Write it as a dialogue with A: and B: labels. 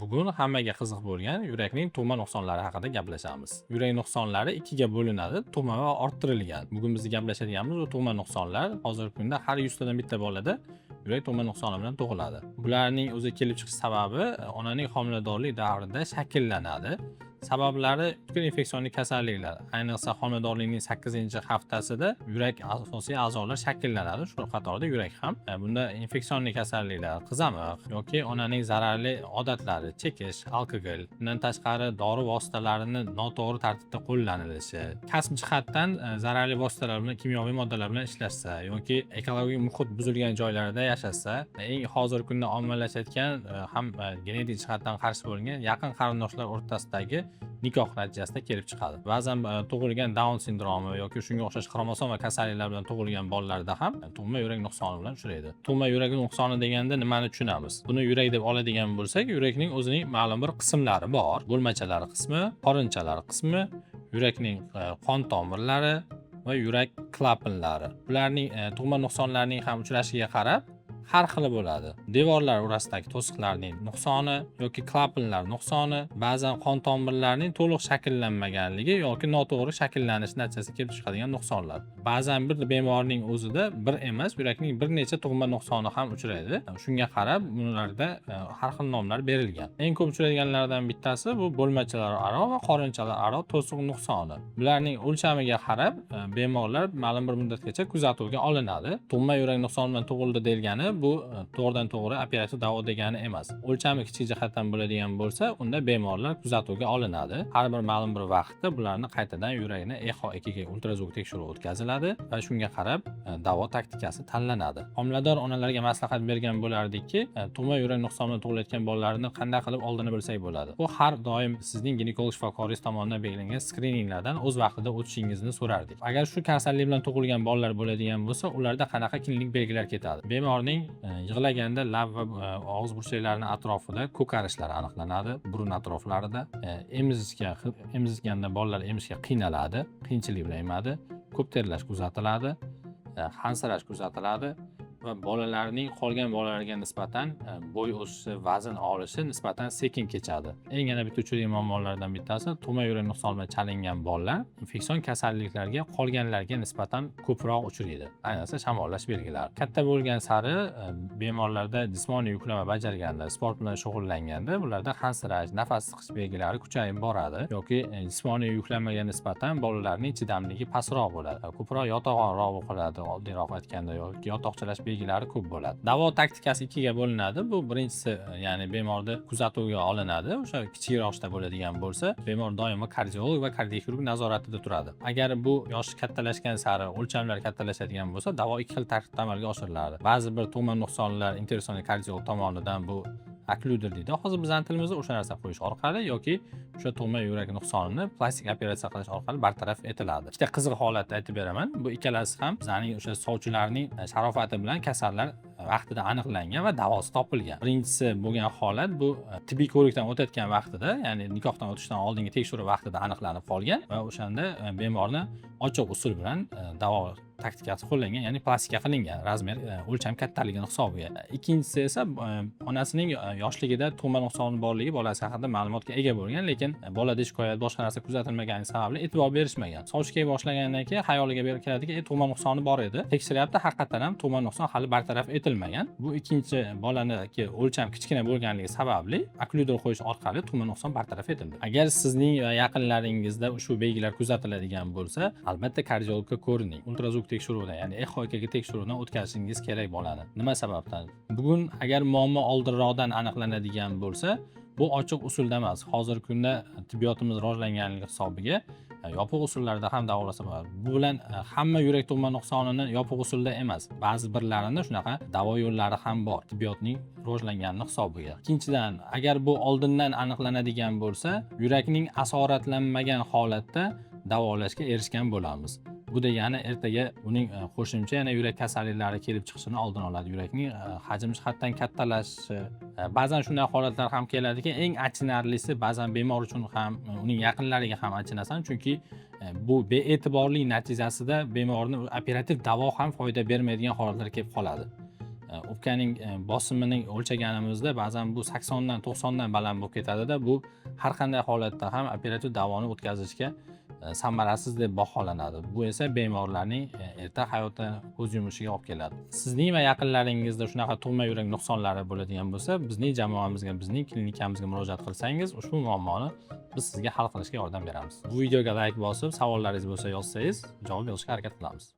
A: Bugun hammaga qiziq bo'lgan yurakning tug'ma nuqsonlari haqida gaplashamiz. Yurak nuqsonlari ikkiga bo'linadi: tug'ma va orttirilgan. Bugun biz gaplashadiganimiz bu tug'ma nuqsonlar. Hozirgi kunda har 100 tadan bitta bolada yurak tug'ma nuqsoni bilan tug'iladi. Bularning o'zi kelib chiqish sababi onaning homiladorlik davrida shakllanadi. Sabablari butkul infeksion kasalliklar. Ayniqsa homiladorlikning 8-haftasida yurak asosiy a'zolar shakllanadi. Shu qatorda yurak ham. Bunda infeksion kasalliklar, qizamiq yoki onaning zararli odatlari, chekish, alkogol, bundan tashqari dori vositalarini noto'g'ri tartibda qo'llanilishi, kasb jihatdan zararli vositalar bilan, kimyoviy moddalar bilan ishlashsa yoki ekologik muhit buzilgan joylarda yashasa, eng hozirgi kunda ommalashayotgan ham genetik jihatdan qarshi bo'lgan yaqin qarindoshlar o'rtasidagi nikoh natijasida kelib chiqadi. Ba'zan tug'ilgan Down sindromi yoki shunga o'xshash xromosoma kasalliklar bilan tug'ilgan bolalarda ham tug'ma yurak nuqsoni bilan uchraydi. Tug'ma yurak nuqsoni deganda nimani tushunamiz? Buni yurak deb oladigan bo'lsak, yurakning o'zining ma'lum bir qismlari bor. Bo'lmachalari qismi, qorinchalar qismi, yurakning qon tomirlari va yurak klapanlari. Bularning tug'ma nuqsonlarining ham uchrashiga qarab har xili bo'ladi. Devorlar orasidagi to'siqlarning nuqsoni yoki klapanlar nuqsoni, ba'zan qon tomirlarining to'liq shakllanmaganligi yoki noto'g'ri shakllanish natijasida kelib chiqadigan nuqsonlar. Ba'zan bir bemorning o'zida bir emas, yurakning bir necha tug'ma nuqsoni ham uchraydi. Shunga qarab bularda har xil nomlar berilgan. Eng ko'p uchraydiganlardan bittasi bu bo'lmachalar aro va qorinchalar aro to'siq nuqsoni. Bularning o'lchamiga qarab bemorlar ma'lum bir muddatgacha kuzatuvga olinadi. Tug'ma yurak nuqsoni bilan tug'ildi deilgani bu to'g'ridan to'g'ri operativ davo degani emas. O'lchami kichik jihatdan bo'ladigan bo'lsa, unda bemorlar kuzatuvga olinadi. Har bir ma'lum bir vaqtda bularni qaytadan yurakni ECHO2 ga ultrazvuk tekshiruvi o'tkaziladi va shunga qarab davo taktikasi tanlanadi. Homilador onalarga maslahat bergan bo'lardikki, tug'ma yurak nuqsoni bilan tug'ilayotgan bolalarni qanday qilib oldini bilsak bo'ladi. Bu har doim sizning ginekolog shifokoringiz tomonidan belgilangan skrininglardan o'z vaqtida o'tishingizni so'rardik. Agar shu kasallik bilan tug'ilgan bolalar bo'ladigan bo'lsa, ularda qanaqa klinik belgilar ketadi? Bemorning yig'laganda lab va og'iz burchaklarining atrofida ko'karishlar aniqlanadi, burun atroflarida. Emizganda bolalar emishga qiynaladi, qiyinchilik bilan emadi, ko'p terlash kuzatiladi, hansirash kuzatiladi va bolalarning qolgan bolalarga nisbatan bo'y o'sishi, vazn olishi nisbatan sekin kechadi. Eng yana bitta uchraydigan muammolardan bittasi tug'ma yurak nuqsoni bilan chalingan bolalar infeksion kasalliklarga qolganlarga nisbatan ko'proq uchraydi. Ayniqsa shamollash belgilari. Katta bo'lgan sari bemorlarda jismoniy yuklama bajarganda, sport bilan shug'ullanganda bularda hansirash, nafas siqish belgilari kuchayib boradi yoki jismoniy yuklamaga nisbatan bolalarning chidamligi pastroq bo'ladi. Ko'proq yotag'onroq bo'ladi, oddiyroq aytganda, yoki yotoqchalash belgilari ko'p bo'ladi. Davo taktikasi ikkiga bo'linadi. Bu birinchisi, ya'ni bemorni kuzatuvga olinadi. O'sha kichikroqda bo'ladigan bo'lsa, bemor doimo kardiolog va kardioxirurg nazoratida turadi. Agar bu yoshi kattalashgan sari o'lchamlar kattalashadigan bo'lsa, davo ikki xil tartibda amalga oshiriladi. Ba'zi bir tug'ma nuqsonlar intervension kardiolog tomonidan bu okklyuder deydi. Hozir bizning tilimizda o'sha narsa qo'yish orqali yoki o'sha tug'ma yurak nuqsonini plastik operatsiya qilish orqali bartaraf etiladi. Ikkita qiziq holatni aytib beraman. Bu ikkalasi ham bizning o'sha sovchilarning sharofati bilan kasallar vaqtida aniqlangan va davosi topilgan. Birinchisi bo'lgan holat bu tibbiy ko'rikdan o'tayotgan vaqtida, ya'ni nikohdan o'tishdan oldingi tekshiruv vaqtida aniqlanib qolgan va o'shanda bemorni ochiq usul bilan davo taktikasi qo'llangan, ya'ni plastika qilingan, razmer, o'lcham kattaligini hisobiga. Ikkinchisi esa onasining yoshligida tug'ma nuqsoni borligi bolasi haqida ma'lumotga ega bo'lgan, lekin bolada shikoyat, boshqa narsa kuzatilmagani sababli e'tibor berishmagan. Soch kelib boshlagandan keyin xayoliga keladiki, tug'ma nuqsoni bor edi. Tekshiryapti, haqiqatan ham tug'ma nuqson hali bartaraf etilmagan. Bu ikkinchi bolaniki o'lcham kichkina bo'lganligi sababli okklyuder qo'yish orqali tug'ma nuqson bartaraf etildi. Agar sizning yaqinlaringizda ushbu belgilar kuzatiladigan bo'lsa, albatta kardiologga ko'rining. Ultrazvuk tekshiruvdan, ya'ni ECHO2 ga tekshiruvdan o'tkazishingiz kerak bo'ladi. Nima sababdan? Bugun agar muammo oldinroqdan aniqlanadigan bo'lsa, bu ochiq usulda emas. Hozirgi kunda tibbiyotimiz rivojlanganligi hisobiga yopiq usullarda ham davolasa bo'ladi. Bu bilan hamma yurak tug'ma nuqsonini yopiq usulda emas. Ba'zi birlarini shunaqa davo yo'llari ham bor, tibbiyotning rivojlangani hisobiga. Ikkinchidan, agar bu oldindan aniqlanadigan bo'lsa, yurakning asoratlanmagan holatda davolashga erishgan bo'lamiz. Bu degani ertaga uning qo'shimcha yana yurak kasalliklari kelib chiqishini oldini oladi. Yurakning hajm jihatdan kattalashishi, ba'zan shunday holatlar ham keladiki, eng achinarlisi ba'zan bemor uchun ham, uning yaqinlariga ham achinasan, chunki bu bee'tiborlik natijasida bemorning operativ davo ham foyda bermaydigan holatlar kelib qoladi. o'pkaning bosimining o'lchaganimizda ba'zan bu 80 dan 90 dan baland bo'lib ketadi-da, bu har qanday holatda ham operativ davoni o'tkazishga samarasiz deb baholanadi. Bu esa bemorlarning erta hayotdan ko'z yumishiga olib keladi. Sizning va yaqinlaringizda shunaqa tug'ma yurak nuqsonlari bo'ladigan bo'lsa, bizning jamoamizga, bizning klinikamizga murojaat qilsangiz, ushbu muammoni biz sizga hal qilishga yordam beramiz. Bu videoga like bosib, savollaringiz bo'lsa yozsangiz, javob yozishga harakat qilamiz.